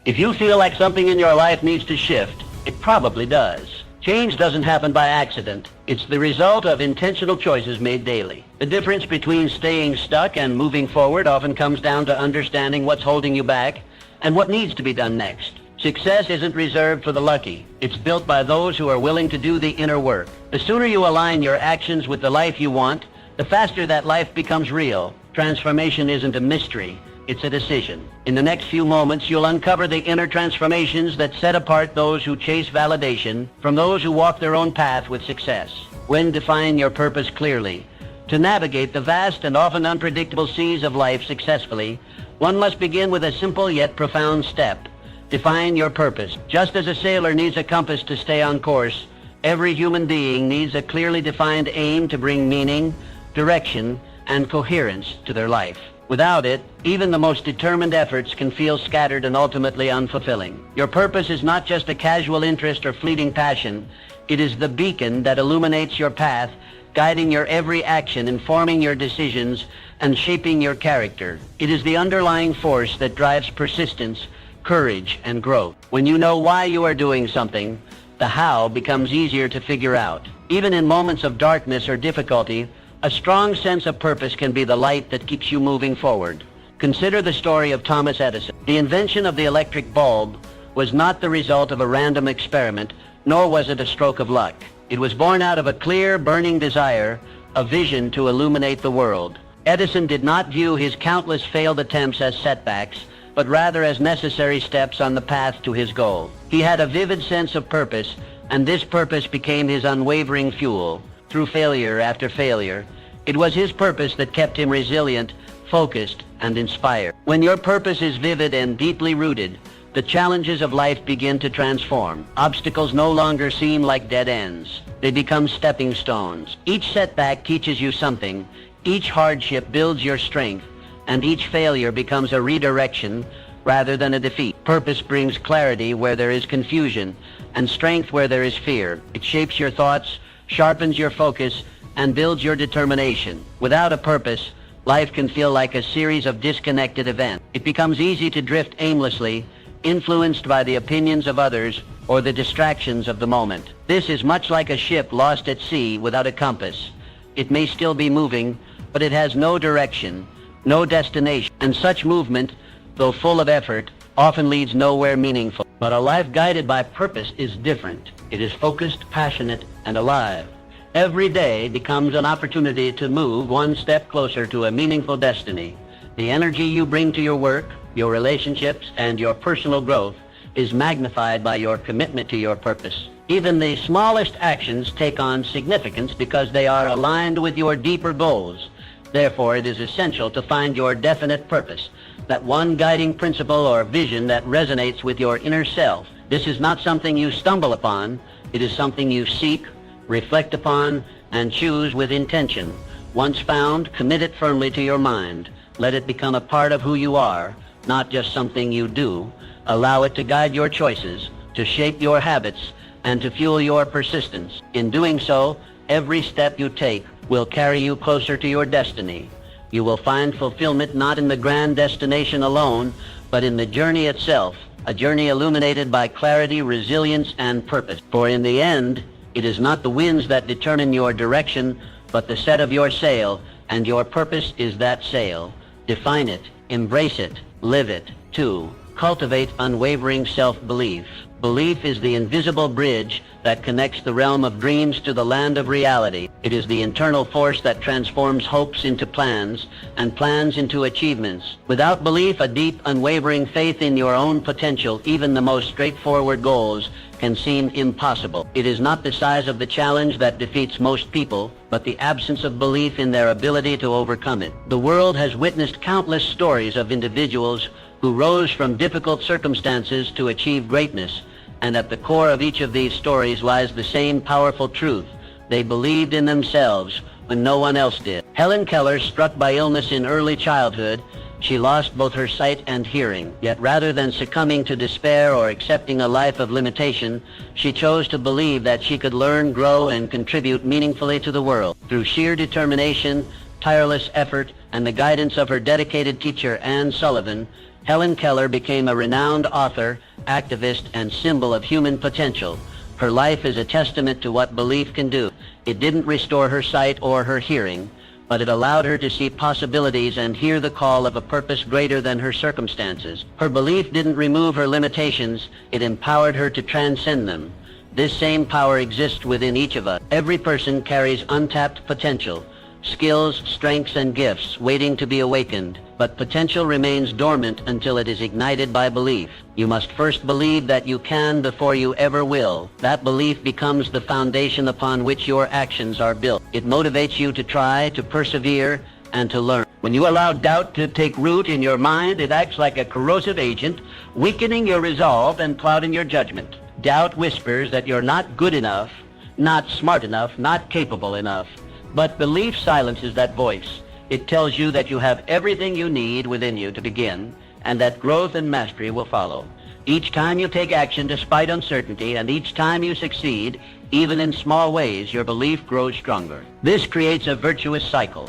If you feel like something in your life needs to shift, it probably does. Change doesn't happen by accident. It's the result of intentional choices made daily. The difference between staying stuck and moving forward often comes down to understanding what's holding you back and what needs to be done next. Success isn't reserved for the lucky. It's built by those who are willing to do the inner work. The sooner you align your actions with the life you want, the faster that life becomes real. Transformation isn't a mystery. It's a decision. In the next few moments, you'll uncover the inner transformations that set apart those who chase validation from those who walk their own path with success. When define your purpose clearly. To navigate the vast and often unpredictable seas of life successfully, one must begin with a simple yet profound step. Define your purpose. Just as a sailor needs a compass to stay on course, every human being needs a clearly defined aim to bring meaning, direction, and coherence to their life. Without it, even the most determined efforts can feel scattered and ultimately unfulfilling. Your purpose is not just a casual interest or fleeting passion. It is the beacon that illuminates your path, guiding your every action, informing your decisions, and shaping your character. It is the underlying force that drives persistence, courage, and growth. When you know why you are doing something, the how becomes easier to figure out. Even in moments of darkness or difficulty, a strong sense of purpose can be the light that keeps you moving forward. Consider the story of Thomas Edison. The invention of the electric bulb was not the result of a random experiment, nor was it a stroke of luck. It was born out of a clear, burning desire, a vision to illuminate the world. Edison did not view his countless failed attempts as setbacks, but rather as necessary steps on the path to his goal. He had a vivid sense of purpose, and this purpose became his unwavering fuel. Through failure after failure, it was his purpose that kept him resilient, focused, and inspired. When your purpose is vivid and deeply rooted, the challenges of life begin to transform. Obstacles no longer seem like dead ends. They become stepping stones. Each setback teaches you something, each hardship builds your strength, and each failure becomes a redirection rather than a defeat. Purpose brings clarity where there is confusion, and strength where there is fear. It shapes your thoughts, sharpens your focus, and builds your determination. Without a purpose, life can feel like a series of disconnected events. It becomes easy to drift aimlessly, influenced by the opinions of others or the distractions of the moment. This is much like a ship lost at sea without a compass. It may still be moving, but it has no direction, no destination, and such movement, though full of effort, often leads nowhere meaningful. But a life guided by purpose is different. It is focused, passionate, and alive. Every day becomes an opportunity to move one step closer to a meaningful destiny. The energy you bring to your work, your relationships, and your personal growth is magnified by your commitment to your purpose. Even the smallest actions take on significance because they are aligned with your deeper goals. Therefore, it is essential to find your definite purpose, that one guiding principle or vision that resonates with your inner self. This is not something you stumble upon. It is something you seek, reflect upon, and choose with intention. Once found, commit it firmly to your mind. Let it become a part of who you are, not just something you do. Allow it to guide your choices, to shape your habits, and to fuel your persistence. In doing so, every step you take will carry you closer to your destiny. You will find fulfillment not in the grand destination alone, but in the journey itself, a journey illuminated by clarity, resilience, and purpose. For in the end, it is not the winds that determine your direction, but the set of your sail, and your purpose is that sail. Define it, embrace it, live it. 2. Cultivate unwavering self-belief. Belief is the invisible bridge that connects the realm of dreams to the land of reality. It is the internal force that transforms hopes into plans and plans into achievements. Without belief, a deep, unwavering faith in your own potential, even the most straightforward goals can seem impossible. It is not the size of the challenge that defeats most people, but the absence of belief in their ability to overcome it. The world has witnessed countless stories of individuals who rose from difficult circumstances to achieve greatness, and at the core of each of these stories lies the same powerful truth. They believed in themselves when no one else did. Helen Keller, struck by illness in early childhood, she lost both her sight and hearing. Yet rather than succumbing to despair or accepting a life of limitation, she chose to believe that she could learn, grow, and contribute meaningfully to the world. Through sheer determination, tireless effort, and the guidance of her dedicated teacher, Anne Sullivan, Helen Keller became a renowned author, activist, and symbol of human potential. Her life is a testament to what belief can do. It didn't restore her sight or her hearing, but it allowed her to see possibilities and hear the call of a purpose greater than her circumstances. Her belief didn't remove her limitations, it empowered her to transcend them. This same power exists within each of us. Every person carries untapped potential, skills, strengths, and gifts waiting to be awakened, but potential remains dormant until it is ignited by belief. You must first believe that you can before you ever will. That belief becomes the foundation upon which your actions are built. It motivates you to try, to persevere, and to learn. When you allow doubt to take root in your mind, it acts like a corrosive agent, weakening your resolve and clouding your judgment. Doubt whispers that you're not good enough, not smart enough, not capable enough. But belief silences that voice. It tells you that you have everything you need within you to begin, and that growth and mastery will follow. Each time you take action despite uncertainty, and each time you succeed, even in small ways, your belief grows stronger. This creates a virtuous cycle.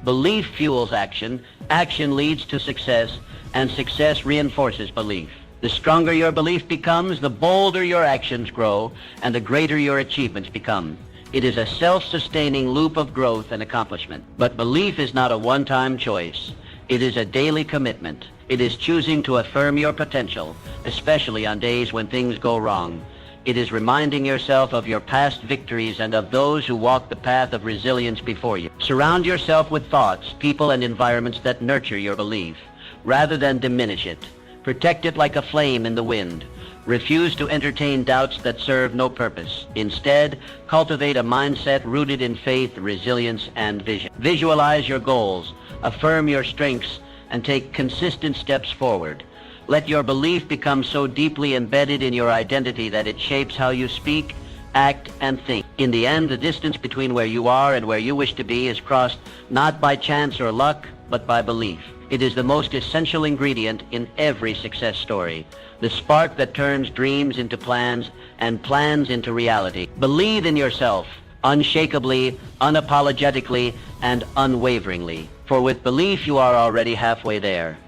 Belief fuels action, action leads to success, and success reinforces belief. The stronger your belief becomes, the bolder your actions grow, and the greater your achievements become. It is a self-sustaining loop of growth and accomplishment. But belief is not a one-time choice. It is a daily commitment. It is choosing to affirm your potential, especially on days when things go wrong. It is reminding yourself of your past victories and of those who walk the path of resilience before you. Surround yourself with thoughts, people, and environments that nurture your belief, rather than diminish it. Protect it like a flame in the wind. Refuse to entertain doubts that serve no purpose. Instead, cultivate a mindset rooted in faith, resilience, and vision. Visualize your goals, affirm your strengths, and take consistent steps forward. Let your belief become so deeply embedded in your identity that it shapes how you speak, act, and think. In the end, the distance between where you are and where you wish to be is crossed not by chance or luck, but by belief. It is the most essential ingredient in every success story, the spark that turns dreams into plans and plans into reality. Believe in yourself, unshakably, unapologetically, and unwaveringly, for with belief you are already halfway there.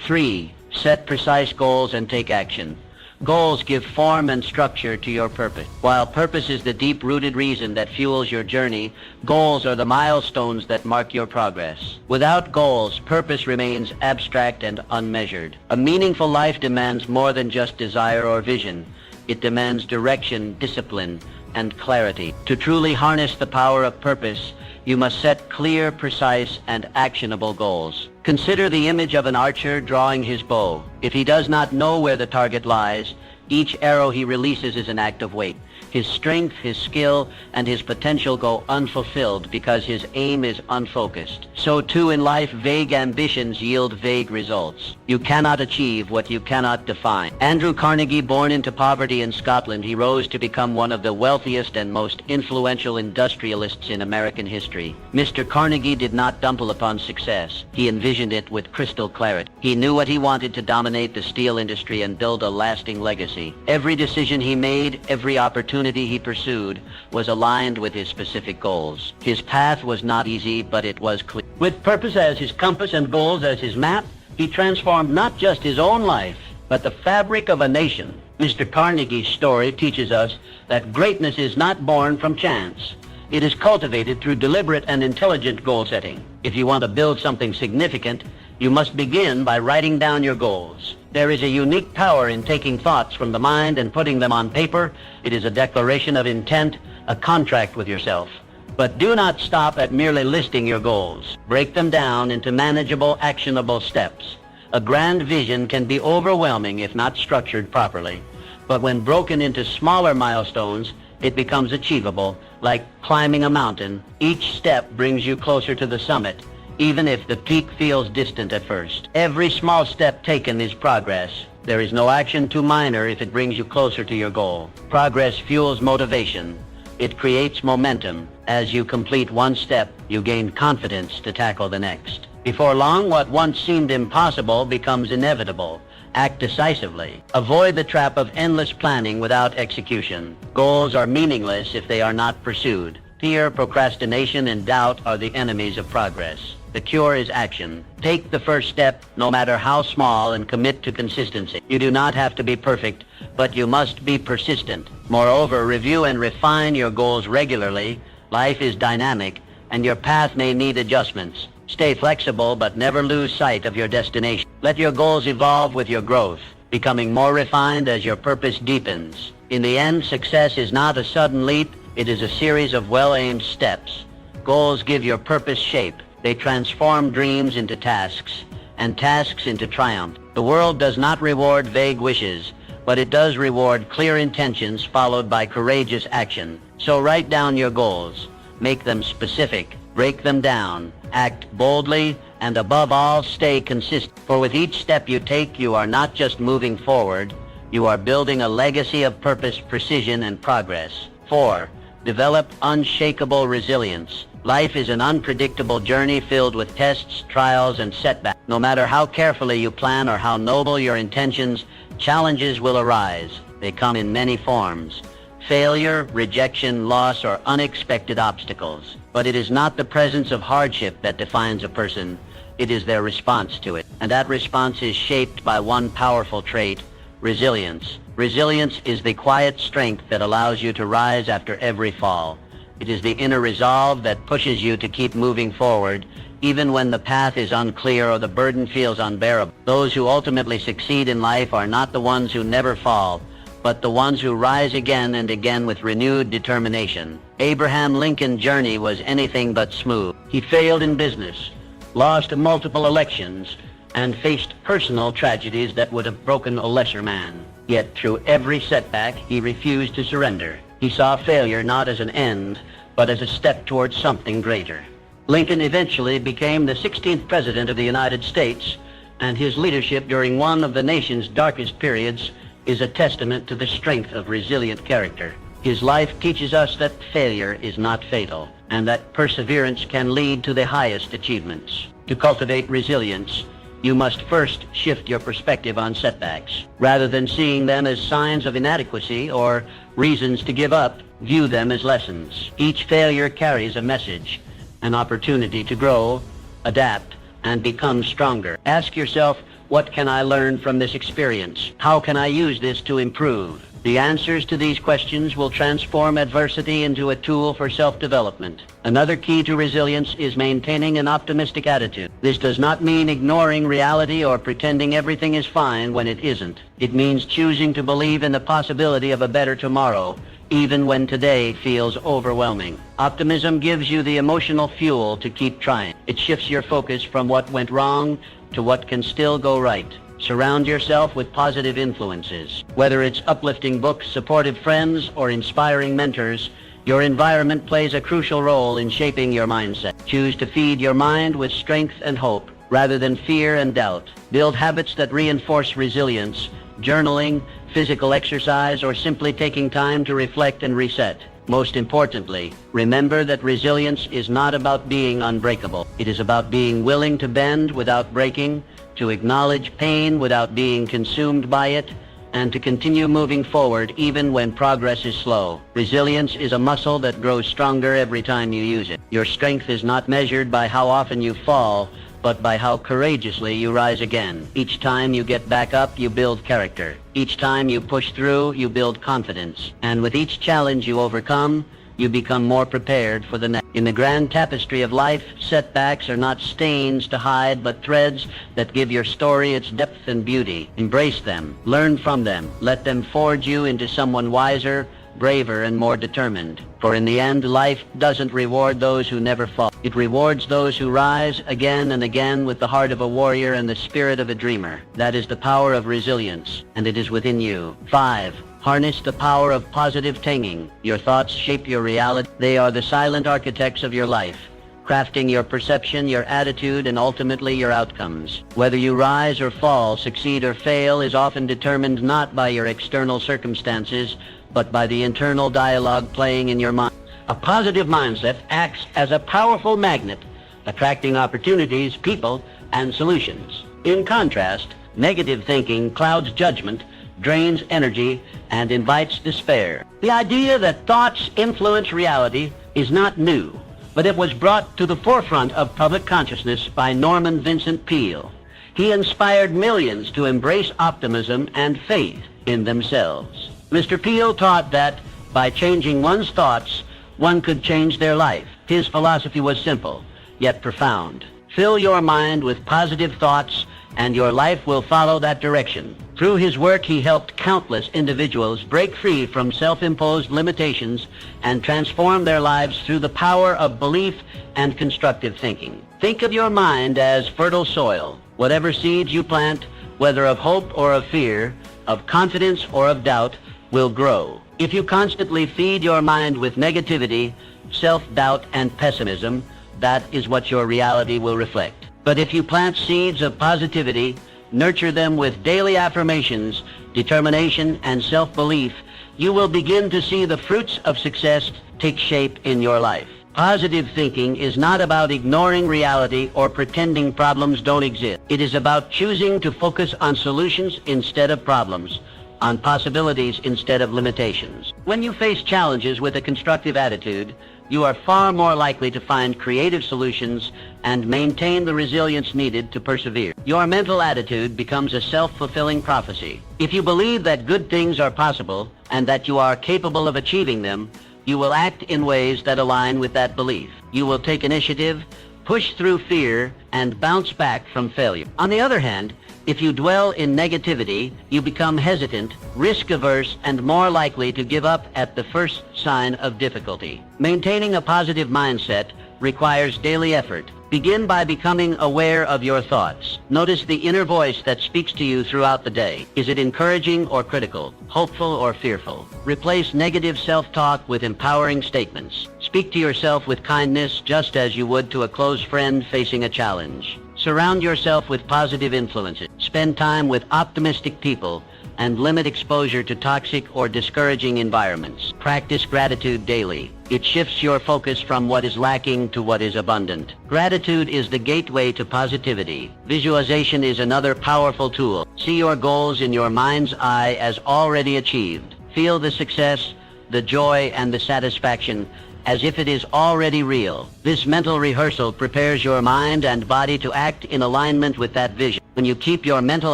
3. Set precise goals and take action. Goals give form and structure to your purpose. While purpose is the deep-rooted reason that fuels your journey, goals are the milestones that mark your progress. Without goals, purpose remains abstract and unmeasured. A meaningful life demands more than just desire or vision. It demands direction, discipline, and clarity. To truly harness the power of purpose, you must set clear, precise, and actionable goals. Consider the image of an archer drawing his bow. If he does not know where the target lies, each arrow he releases is an act of weight. His strength, his skill, and his potential go unfulfilled because his aim is unfocused. So too in life, vague ambitions yield vague results. You cannot achieve what you cannot define. Andrew Carnegie, born into poverty in Scotland, he rose to become one of the wealthiest and most influential industrialists in American history. Mr. Carnegie did not stumble upon success. He envisioned it with crystal clarity. He knew what he wanted to dominate the steel industry and build a lasting legacy. Every decision he made, every opportunity he pursued was aligned with his specific goals. His path was not easy, but it was clear. With purpose as his compass and goals as his map, he transformed not just his own life, but the fabric of a nation. Mr. Carnegie's story teaches us that greatness is not born from chance. It is cultivated through deliberate and intelligent goal setting. If you want to build something significant, you must begin by writing down your goals. There is a unique power in taking thoughts from the mind and putting them on paper. It is a declaration of intent, a contract with yourself. But do not stop at merely listing your goals. Break them down into manageable, actionable steps. A grand vision can be overwhelming if not structured properly. But when broken into smaller milestones, it becomes achievable, like climbing a mountain. Each step brings you closer to the summit, even if the peak feels distant at first. Every small step taken is progress. There is no action too minor if it brings you closer to your goal. Progress fuels motivation. It creates momentum. As you complete one step, you gain confidence to tackle the next. Before long, what once seemed impossible becomes inevitable. Act decisively. Avoid the trap of endless planning without execution. Goals are meaningless if they are not pursued. Fear, procrastination, and doubt are the enemies of progress. The cure is action. Take the first step, no matter how small, and commit to consistency. You do not have to be perfect, but you must be persistent. Moreover, review and refine your goals regularly. Life is dynamic, and your path may need adjustments. Stay flexible, but never lose sight of your destination. Let your goals evolve with your growth, becoming more refined as your purpose deepens. In the end, success is not a sudden leap. It is a series of well-aimed steps. Goals give your purpose shape. They transform dreams into tasks, and tasks into triumph. The world does not reward vague wishes, but it does reward clear intentions followed by courageous action. So write down your goals. Make them specific. Break them down. Act boldly, and above all, stay consistent. For with each step you take, you are not just moving forward, you are building a legacy of purpose, precision, and progress. 4. Develop unshakable resilience. Life is an unpredictable journey filled with tests, trials, and setbacks. No matter how carefully you plan or how noble your intentions, challenges will arise. They come in many forms: failure, rejection, loss, or unexpected obstacles. But it is not the presence of hardship that defines a person. It is their response to it. And that response is shaped by one powerful trait: resilience. Resilience is the quiet strength that allows you to rise after every fall. It is the inner resolve that pushes you to keep moving forward, even when the path is unclear or the burden feels unbearable. Those who ultimately succeed in life are not the ones who never fall, but the ones who rise again and again with renewed determination. Abraham Lincoln's journey was anything but smooth. He failed in business, lost multiple elections, and faced personal tragedies that would have broken a lesser man. Yet through every setback, he refused to surrender. He saw failure not as an end, but as a step towards something greater. Lincoln eventually became the 16th President of the United States, and his leadership during one of the nation's darkest periods is a testament to the strength of resilient character. His life teaches us that failure is not fatal, and that perseverance can lead to the highest achievements. To cultivate resilience, you must first shift your perspective on setbacks. Rather than seeing them as signs of inadequacy or reasons to give up, view them as lessons. Each failure carries a message, an opportunity to grow, adapt, and become stronger. Ask yourself, what can I learn from this experience? How can I use this to improve? The answers to these questions will transform adversity into a tool for self-development. Another key to resilience is maintaining an optimistic attitude. This does not mean ignoring reality or pretending everything is fine when it isn't. It means choosing to believe in the possibility of a better tomorrow, even when today feels overwhelming. Optimism gives you the emotional fuel to keep trying. It shifts your focus from what went wrong to what can still go right. Surround yourself with positive influences. Whether it's uplifting books, supportive friends, or inspiring mentors, your environment plays a crucial role in shaping your mindset. Choose to feed your mind with strength and hope, rather than fear and doubt. Build habits that reinforce resilience: journaling, physical exercise, or simply taking time to reflect and reset. Most importantly, remember that resilience is not about being unbreakable. It is about being willing to bend without breaking, to acknowledge pain without being consumed by it, and to continue moving forward even when progress is slow. Resilience is a muscle that grows stronger every time you use it. Your strength is not measured by how often you fall, but by how courageously you rise again. Each time you get back up, you build character. Each time you push through, you build confidence. And with each challenge you overcome, you become more prepared for the next. In the grand tapestry of life, setbacks are not stains to hide, but threads that give your story its depth and beauty. Embrace them. Learn from them. Let them forge you into someone wiser, braver, and more determined. For in the end, life doesn't reward those who never fall. It rewards those who rise again and again with the heart of a warrior and the spirit of a dreamer. That is the power of resilience, and it is within you. 5. Harness the power of positive thinking. Your thoughts shape your reality. They are the silent architects of your life, crafting your perception, your attitude, and ultimately your outcomes. Whether you rise or fall, succeed or fail, is often determined not by your external circumstances, but by the internal dialogue playing in your mind. A positive mindset acts as a powerful magnet, attracting opportunities, people, and solutions. In contrast, negative thinking clouds judgment, drains energy, and invites despair. The idea that thoughts influence reality is not new, but it was brought to the forefront of public consciousness by Norman Vincent Peale. He inspired millions to embrace optimism and faith in themselves. Mr. Peale taught that by changing one's thoughts, one could change their life. His philosophy was simple, yet profound. Fill your mind with positive thoughts, and your life will follow that direction. Through his work, he helped countless individuals break free from self-imposed limitations and transform their lives through the power of belief and constructive thinking. Think of your mind as fertile soil. Whatever seeds you plant, whether of hope or of fear, of confidence or of doubt, will grow. If you constantly feed your mind with negativity, self-doubt, and pessimism, that is what your reality will reflect. But if you plant seeds of positivity, nurture them with daily affirmations, determination, and self-belief, you will begin to see the fruits of success take shape in your life. Positive thinking is not about ignoring reality or pretending problems don't exist. It is about choosing to focus on solutions instead of problems, on possibilities instead of limitations. When you face challenges with a constructive attitude, you are far more likely to find creative solutions and maintain the resilience needed to persevere. Your mental attitude becomes a self-fulfilling prophecy. If you believe that good things are possible and that you are capable of achieving them, you will act in ways that align with that belief. You will take initiative, push through fear, and bounce back from failure. On the other hand, if you dwell in negativity, you become hesitant, risk-averse, and more likely to give up at the first sign of difficulty. Maintaining a positive mindset requires daily effort. Begin by becoming aware of your thoughts. Notice the inner voice that speaks to you throughout the day. Is it encouraging or critical, hopeful or fearful? Replace negative self-talk with empowering statements. Speak to yourself with kindness just as you would to a close friend facing a challenge. Surround yourself with positive influences. Spend time with optimistic people and limit exposure to toxic or discouraging environments. Practice gratitude daily. It shifts your focus from what is lacking to what is abundant. Gratitude is the gateway to positivity. Visualization is another powerful tool. See your goals in your mind's eye as already achieved. Feel the success, the joy, and the satisfaction as if it is already real. This mental rehearsal prepares your mind and body to act in alignment with that vision. When you keep your mental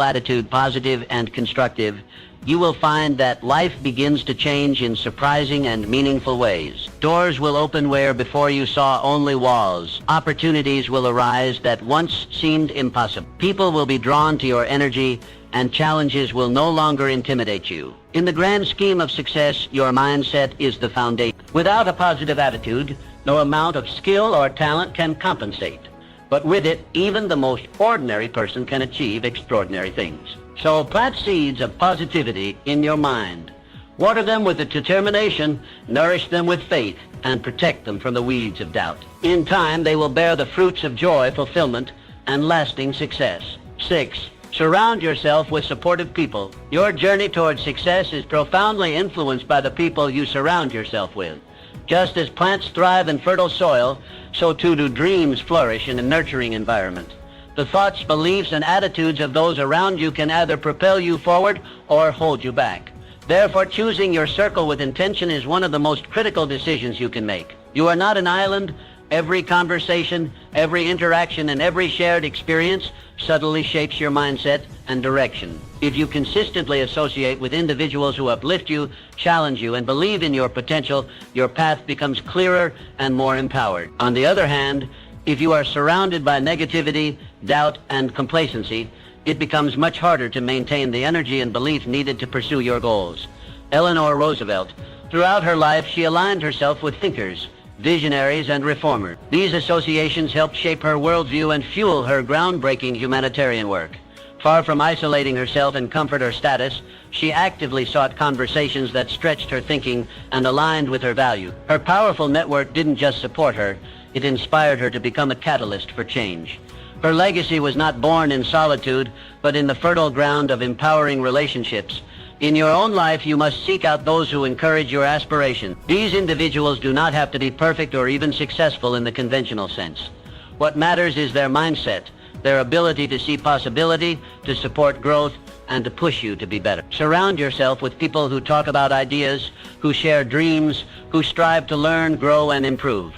attitude positive and constructive, you will find that life begins to change in surprising and meaningful ways. Doors will open where before you saw only walls. Opportunities will arise that once seemed impossible. People will be drawn to your energy, and challenges will no longer intimidate you. In the grand scheme of success, your mindset is the foundation. Without a positive attitude, no amount of skill or talent can compensate. But with it, even the most ordinary person can achieve extraordinary things. So plant seeds of positivity in your mind. Water them with a determination, nourish them with faith, and protect them from the weeds of doubt. In time, they will bear the fruits of joy, fulfillment, and lasting success. 6. Surround yourself with supportive people. Your journey towards success is profoundly influenced by the people you surround yourself with. Just as plants thrive in fertile soil, so too do dreams flourish in a nurturing environment. The thoughts, beliefs, and attitudes of those around you can either propel you forward or hold you back. Therefore, choosing your circle with intention is one of the most critical decisions you can make. You are not an island. Every conversation, every interaction, and every shared experience subtly shapes your mindset and direction. If you consistently associate with individuals who uplift you, challenge you, and believe in your potential, your path becomes clearer and more empowered. On the other hand, if you are surrounded by negativity, doubt, and complacency, it becomes much harder to maintain the energy and belief needed to pursue your goals. Eleanor Roosevelt, throughout her life, she aligned herself with thinkers, visionaries, and reformers. These associations helped shape her worldview and fuel her groundbreaking humanitarian work. Far from isolating herself and comfort her status, she actively sought conversations that stretched her thinking and aligned with her value. Her powerful network didn't just support her, it inspired her to become a catalyst for change. Her legacy was not born in solitude, but in the fertile ground of empowering relationships. In your own life, you must seek out those who encourage your aspiration. These individuals do not have to be perfect or even successful in the conventional sense. What matters is their mindset, their ability to see possibility, to support growth, and to push you to be better. Surround yourself with people who talk about ideas, who share dreams, who strive to learn, grow, and improve.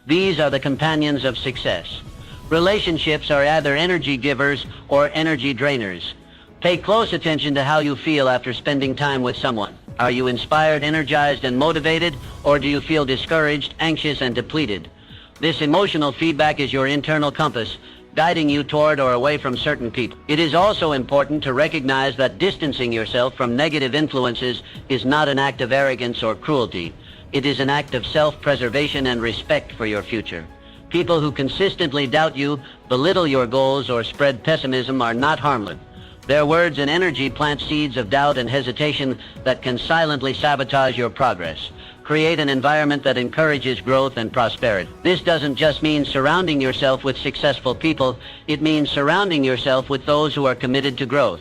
These are the companions of success. Relationships are either energy givers or energy drainers. Pay close attention to how you feel after spending time with someone. Are you inspired, energized, and motivated, or do you feel discouraged, anxious, and depleted? This emotional feedback is your internal compass, guiding you toward or away from certain people. It is also important to recognize that distancing yourself from negative influences is not an act of arrogance or cruelty. It is an act of self-preservation and respect for your future. People who consistently doubt you, belittle your goals, or spread pessimism are not harmless. Their words and energy plant seeds of doubt and hesitation that can silently sabotage your progress. Create an environment that encourages growth and prosperity. This doesn't just mean surrounding yourself with successful people. It means surrounding yourself with those who are committed to growth.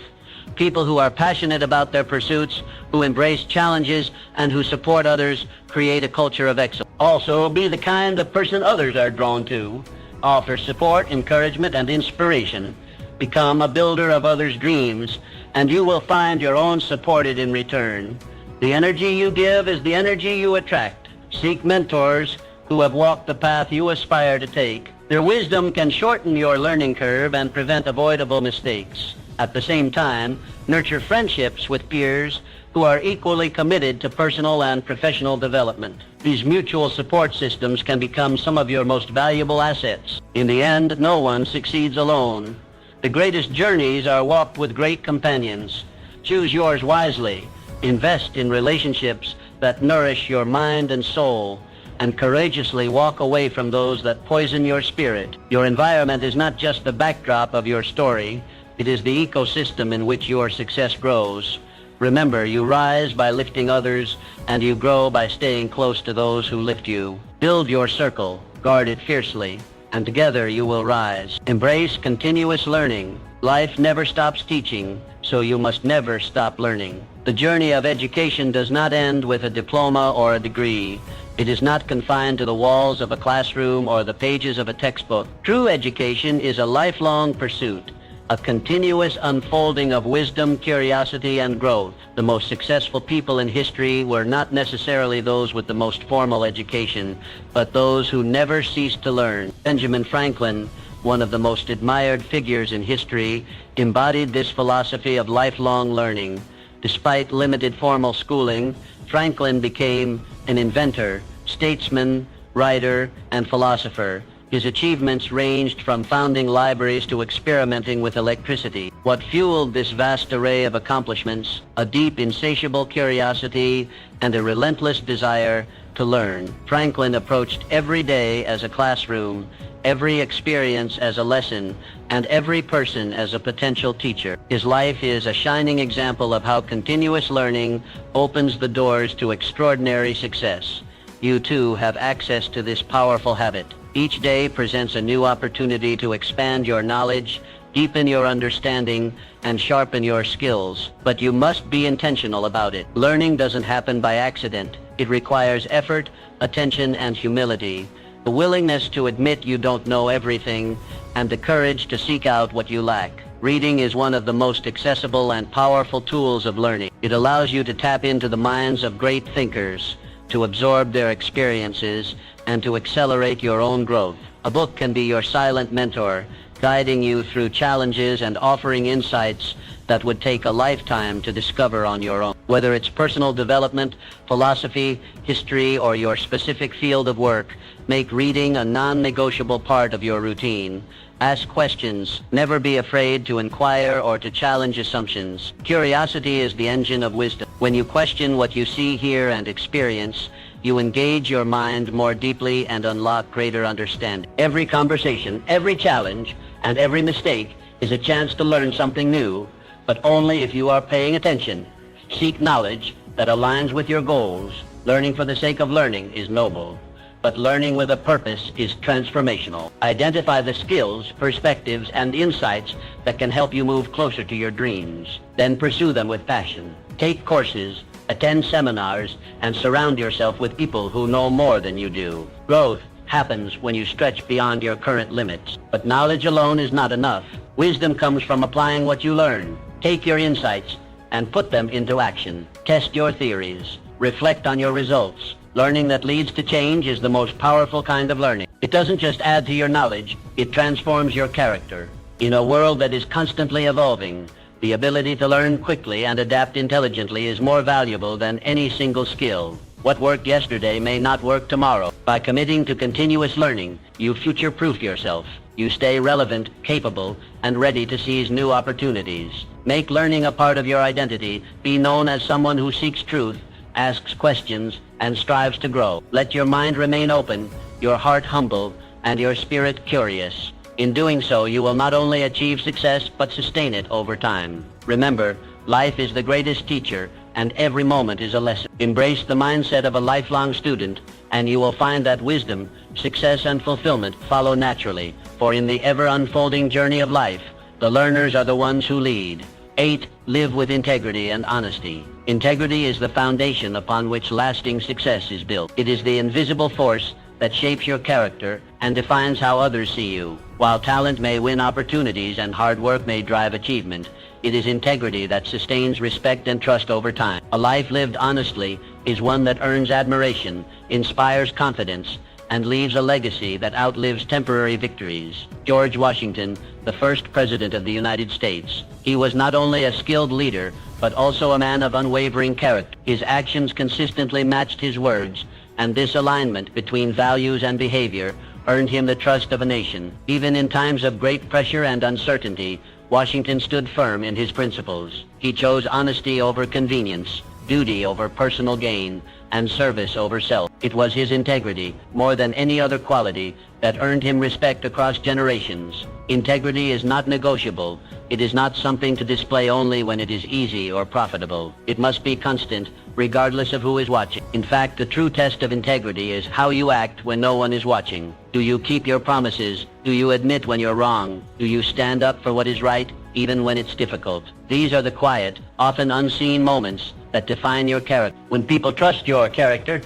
People who are passionate about their pursuits, who embrace challenges, and who support others create a culture of excellence. Also, be the kind of person others are drawn to. Offer support, encouragement, and inspiration. Become a builder of others' dreams, and you will find your own supported in return. The energy you give is the energy you attract. Seek mentors who have walked the path you aspire to take. Their wisdom can shorten your learning curve and prevent avoidable mistakes. At the same time, nurture friendships with peers who are equally committed to personal and professional development. These mutual support systems can become some of your most valuable assets. In the end, no one succeeds alone. The greatest journeys are walked with great companions. Choose yours wisely. Invest in relationships that nourish your mind and soul, and courageously walk away from those that poison your spirit. Your environment is not just the backdrop of your story. It is the ecosystem in which your success grows. Remember, you rise by lifting others, and you grow by staying close to those who lift you. Build your circle, guard it fiercely, and together you will rise. Embrace continuous learning. Life never stops teaching, so you must never stop learning. The journey of education does not end with a diploma or a degree. It is not confined to the walls of a classroom or the pages of a textbook. True education is a lifelong pursuit, a continuous unfolding of wisdom, curiosity, and growth. The most successful people in history were not necessarily those with the most formal education, but those who never ceased to learn. Benjamin Franklin, one of the most admired figures in history, embodied this philosophy of lifelong learning. Despite limited formal schooling, Franklin became an inventor, statesman, writer, and philosopher. His achievements ranged from founding libraries to experimenting with electricity. What fueled this vast array of accomplishments? A deep, insatiable curiosity and a relentless desire to learn. Franklin approached every day as a classroom, every experience as a lesson, and every person as a potential teacher. His life is a shining example of how continuous learning opens the doors to extraordinary success. You too have access to this powerful habit. Each day presents a new opportunity to expand your knowledge, deepen your understanding, and sharpen your skills. But you must be intentional about it. Learning doesn't happen by accident. It requires effort, attention, and humility. The willingness to admit you don't know everything, and the courage to seek out what you lack. Reading is one of the most accessible and powerful tools of learning. It allows you to tap into the minds of great thinkers, to absorb their experiences, and to accelerate your own growth. A book can be your silent mentor, guiding you through challenges and offering insights that would take a lifetime to discover on your own. Whether it's personal development, philosophy, history, or your specific field of work, make reading a non-negotiable part of your routine. Ask questions. Never be afraid to inquire or to challenge assumptions. Curiosity is the engine of wisdom. When you question what you see, hear, and experience, you engage your mind more deeply and unlock greater understanding. Every conversation, every challenge, and every mistake is a chance to learn something new, but only if you are paying attention. Seek knowledge that aligns with your goals. Learning for the sake of learning is noble, but learning with a purpose is transformational. Identify the skills, perspectives, and insights that can help you move closer to your dreams. Then pursue them with passion. Take courses, attend seminars, and surround yourself with people who know more than you do. Growth happens when you stretch beyond your current limits. But knowledge alone is not enough. Wisdom comes from applying what you learn. Take your insights and put them into action. Test your theories. Reflect on your results. Learning that leads to change is the most powerful kind of learning. It doesn't just add to your knowledge, it transforms your character. In a world that is constantly evolving, the ability to learn quickly and adapt intelligently is more valuable than any single skill. What worked yesterday may not work tomorrow. By committing to continuous learning, you future-proof yourself. You stay relevant, capable, and ready to seize new opportunities. Make learning a part of your identity. Be known as someone who seeks truth, asks questions, and strives to grow. Let your mind remain open, your heart humble, and your spirit curious. In doing so, you will not only achieve success, but sustain it over time. Remember, life is the greatest teacher, and every moment is a lesson. Embrace the mindset of a lifelong student, and you will find that wisdom, success, and fulfillment follow naturally. For in the ever-unfolding journey of life, the learners are the ones who lead. 8. Live with integrity and honesty. Integrity is the foundation upon which lasting success is built. It is the invisible force that shapes your character and defines how others see you. While talent may win opportunities and hard work may drive achievement, it is integrity that sustains respect and trust over time. A life lived honestly is one that earns admiration, inspires confidence, and leaves a legacy that outlives temporary victories. George Washington, the first President of the United States. He was not only a skilled leader, but also a man of unwavering character. His actions consistently matched his words, and this alignment between values and behavior earned him the trust of a nation. Even in times of great pressure and uncertainty, Washington stood firm in his principles. He chose honesty over convenience, duty over personal gain, and service over self. It was his integrity, more than any other quality, that earned him respect across generations. Integrity is not negotiable. It is not something to display only when it is easy or profitable. It must be constant, regardless of who is watching. In fact, the true test of integrity is how you act when no one is watching. Do you keep your promises? Do you admit when you're wrong? Do you stand up for what is right, even when it's difficult? These are the quiet, often unseen moments that define your character. When people trust your character,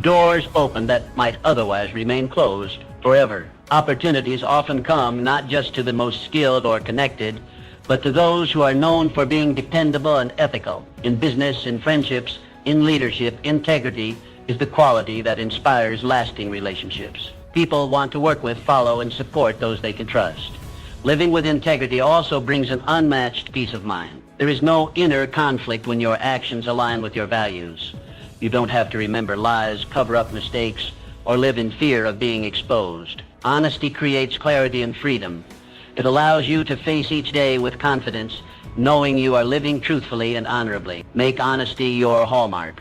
doors open that might otherwise remain closed forever. Opportunities often come not just to the most skilled or connected, but to those who are known for being dependable and ethical. In business, in friendships, in leadership, integrity is the quality that inspires lasting relationships. People want to work with, follow, and support those they can trust. Living with integrity also brings an unmatched peace of mind. There is no inner conflict when your actions align with your values. You don't have to remember lies, cover up mistakes, or live in fear of being exposed. Honesty creates clarity and freedom. It allows you to face each day with confidence, knowing you are living truthfully and honorably. Make honesty your hallmark.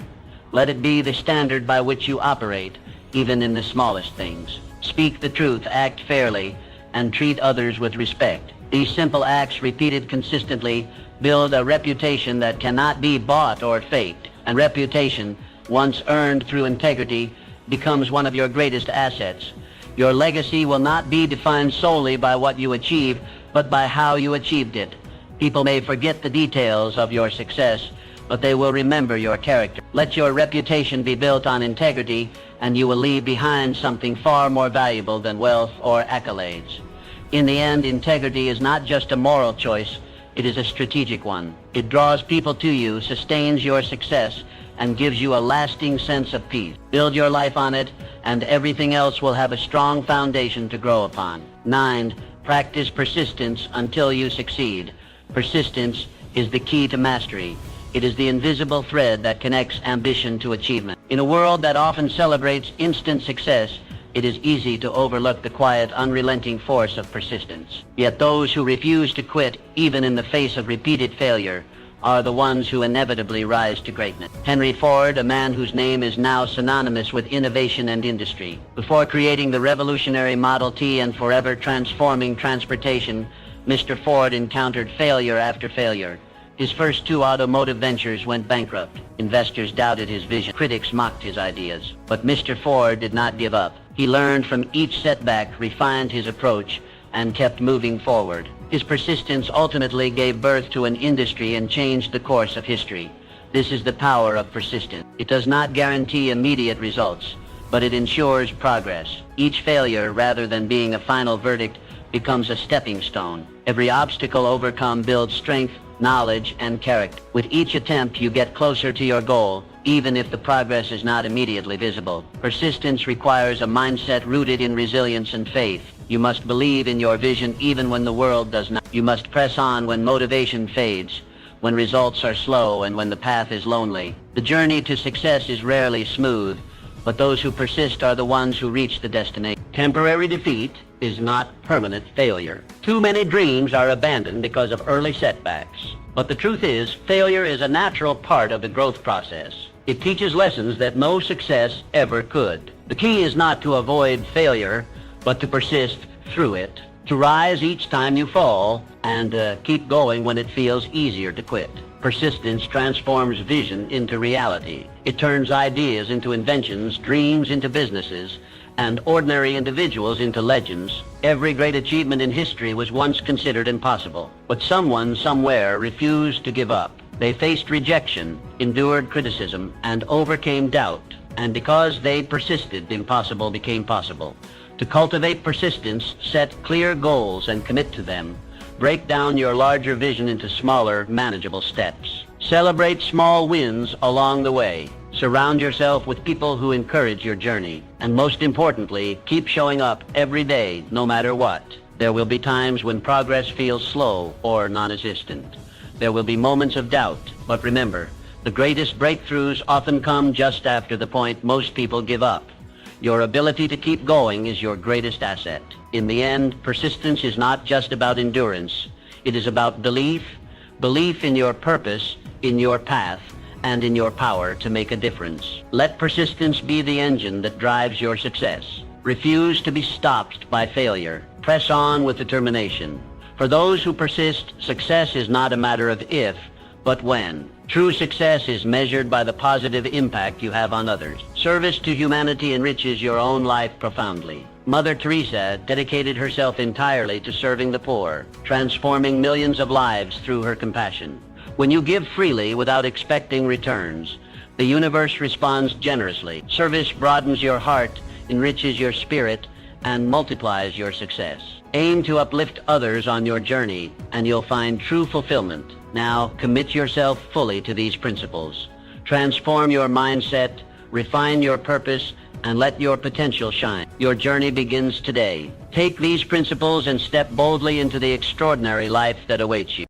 Let it be the standard by which you operate, even in the smallest things. Speak the truth, act fairly, and treat others with respect. These simple acts, repeated consistently, build a reputation that cannot be bought or faked. And reputation, once earned through integrity, becomes one of your greatest assets. Your legacy will not be defined solely by what you achieve, but by how you achieved it. People may forget the details of your success, but they will remember your character. Let your reputation be built on integrity, and you will leave behind something far more valuable than wealth or accolades. In the end, integrity is not just a moral choice, it is a strategic one. It draws people to you, sustains your success, and gives you a lasting sense of peace. Build your life on it, and everything else will have a strong foundation to grow upon. 9. Practice persistence until you succeed. Persistence is the key to mastery. It is the invisible thread that connects ambition to achievement. In a world that often celebrates instant success, it is easy to overlook the quiet, unrelenting force of persistence. Yet those who refuse to quit, even in the face of repeated failure, are the ones who inevitably rise to greatness. Henry Ford, a man whose name is now synonymous with innovation and industry. Before creating the revolutionary Model T and forever transforming transportation, Mr. Ford encountered failure after failure. His first 2 automotive ventures went bankrupt. Investors doubted his vision. Critics mocked his ideas. But Mr. Ford did not give up. He learned from each setback, refined his approach, and kept moving forward. His persistence ultimately gave birth to an industry and changed the course of history. This is the power of persistence. It does not guarantee immediate results, but it ensures progress. Each failure, rather than being a final verdict, becomes a stepping stone. Every obstacle overcome builds strength, knowledge, and character. With each attempt, you get closer to your goal, even if the progress is not immediately visible. Persistence requires a mindset rooted in resilience and faith. You must believe in your vision even when the world does not. You must press on when motivation fades, when results are slow, and when the path is lonely. The journey to success is rarely smooth, but those who persist are the ones who reach the destination. Temporary defeat is not permanent failure. Too many dreams are abandoned because of early setbacks. But the truth is, failure is a natural part of the growth process. It teaches lessons that no success ever could. The key is not to avoid failure, but to persist through it, to rise each time you fall, and keep going when it feels easier to quit. Persistence transforms vision into reality. It turns ideas into inventions, dreams into businesses, and ordinary individuals into legends. Every great achievement in history was once considered impossible, but someone somewhere refused to give up. They faced rejection, endured criticism, and overcame doubt. And because they persisted, the impossible became possible. To cultivate persistence, set clear goals and commit to them. Break down your larger vision into smaller, manageable steps. Celebrate small wins along the way. Surround yourself with people who encourage your journey. And most importantly, keep showing up every day, no matter what. There will be times when progress feels slow or non-existent. There will be moments of doubt, but remember, the greatest breakthroughs often come just after the point most people give up. Your ability to keep going is your greatest asset. In the end, persistence is not just about endurance. It is about belief in your purpose, in your path, and in your power to make a difference. Let persistence be the engine that drives your success. Refuse to be stopped by failure. Press on with determination. For those who persist, success is not a matter of if, but when. True success is measured by the positive impact you have on others. Service to humanity enriches your own life profoundly. Mother Teresa dedicated herself entirely to serving the poor, transforming millions of lives through her compassion. When you give freely without expecting returns, the universe responds generously. Service broadens your heart, enriches your spirit, and multiplies your success. Aim to uplift others on your journey, and you'll find true fulfillment. Now, commit yourself fully to these principles. Transform your mindset, refine your purpose, and let your potential shine. Your journey begins today. Take these principles and step boldly into the extraordinary life that awaits you.